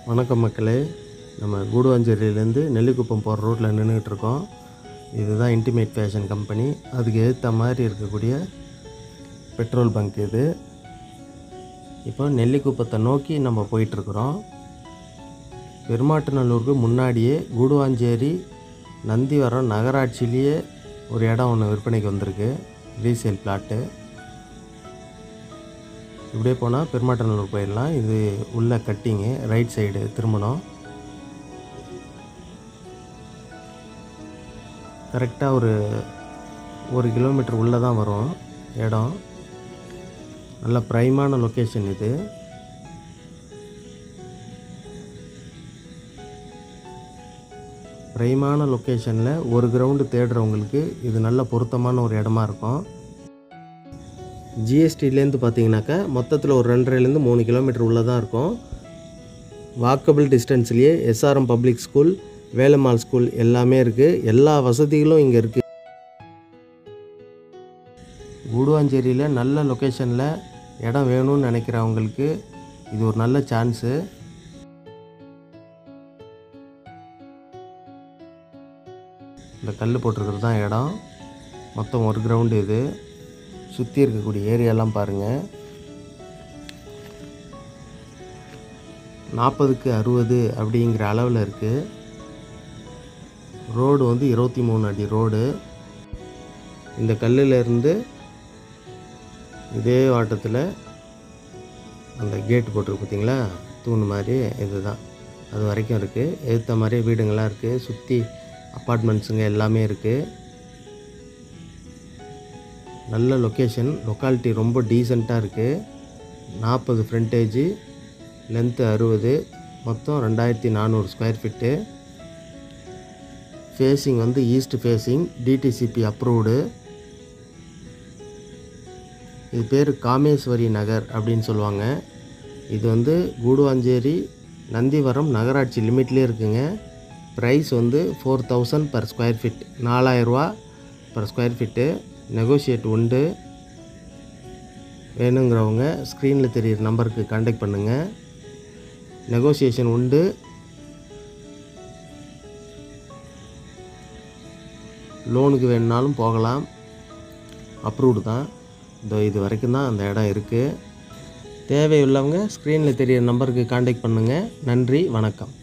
வணக்கம் மக்களே, நம்ம கூடுவாஞ்சேரியிலேருந்து நெல்லிக்குப்பம் போகிற ரோட்டில் நின்றுக்கிட்டு இருக்கோம். இதுதான் இன்டிமேட் ஃபேஷன் கம்பெனி. அதுக்கு எதிர்த்த மாதிரி இருக்கக்கூடிய பெட்ரோல் பங்க் இது. இப்போ நெல்லிக்குப்பத்தை நோக்கி நம்ம போயிட்டுருக்குறோம். பெருமாட்டுநல்லூருக்கு முன்னாடியே கூடுவாஞ்சேரி நந்திவரம் நகராட்சியிலேயே ஒரு இடம் ஒன்று விற்பனைக்கு வந்திருக்கு, ரீசேல் பிளாட்டு. இப்படியே போனால் பெருமாட்டுநல்லூர் போயிடலாம். இது உள்ள கட்டிங்கு, ரைட் சைடு திரும்பணும். கரெக்டாக ஒரு கிலோமீட்டர் உள்ளே தான் வரும் இடம். நல்ல ப்ரைமான லொக்கேஷன் இது. ப்ரைமான லொக்கேஷனில் ஒரு கிரவுண்டு தேடுறவங்களுக்கு இது நல்ல பொருத்தமான ஒரு இடமா இருக்கும். ஜிஎஸ்டிலேருந்து பார்த்தீங்கன்னாக்கா மொத்தத்தில் ஒரு 2.5லேருந்து 3 கிலோமீட்டர் உள்ளே தான் இருக்கும். வாக்கபிள் டிஸ்டன்ஸ்லேயே SRM public school, Velammal school எல்லாமே இருக்குது. எல்லா வசதிகளும் இங்கே இருக்குது. கூடுவாஞ்சேரியில் நல்ல லொக்கேஷனில் இடம் வேணும்னு நினைக்கிறவங்களுக்கு இது ஒரு நல்ல சான்ஸு. இந்த கல் போட்டிருக்கிறது தான் இடம். மொத்தம் ஒரு கிரவுண்டு இது. சுற்றி இருக்கக்கூடிய ஏரியாலாம் பாருங்கள். 40க்கு 60 அப்படிங்கிற அளவில் இருக்குது. ரோடு வந்து 23 அடி ரோடு. இந்த கல்லிலேருந்து இதே வாட்டத்தில் அந்த கேட்டு போட்டிருக்கு பார்த்தீங்களா, தூண் மாதிரி, இதுதான் அது வரைக்கும் இருக்குது. எதிர்த்த மாதிரியே வீடுங்கள்லாம் இருக்குது. சுற்றி அப்பார்ட்மெண்ட்ஸுங்க எல்லாமே இருக்குது. நல்ல லொக்கேஷன், லொக்காலிட்டி ரொம்ப டீசெண்டாக இருக்குது. 40 ஃப்ரண்டேஜு, லென்த்து 60, மொத்தம் 2400 ஸ்கொயர் ஃபீட்டு. ஃபேஸிங் வந்து ஈஸ்ட் ஃபேஸிங், டிடிசிபி அப்ரூவ்டு. இது பேர் காமேஸ்வரி நகர் அப்படின்னு சொல்லுவாங்க. இது வந்து கூடுவாஞ்சேரி நந்திவரம் நகராட்சி லிமிட்லேயே இருக்குங்க. ப்ரைஸ் வந்து 4000 பர் ஸ்கொயர் ஃபீட், 4000 ரூபா பர் ஸ்கொயர் ஃபீட்டு. நெகோஷியேட் உண்டு. வேணுங்கிறவங்க ஸ்க்ரீனில் தெரிகிற நம்பருக்கு கான்டாக்ட் பண்ணுங்கள். நெகோசியேஷன் உண்டு. லோனுக்கு வேணுனாலும் போகலாம், அப்ரூவ்டு தான். இது வரைக்கும் தான் அந்த இடம் இருக்குது. தேவையுள்ளவங்க ஸ்க்ரீனில் தெரிகிற நம்பருக்கு கான்டாக்ட் பண்ணுங்கள். நன்றி, வணக்கம்.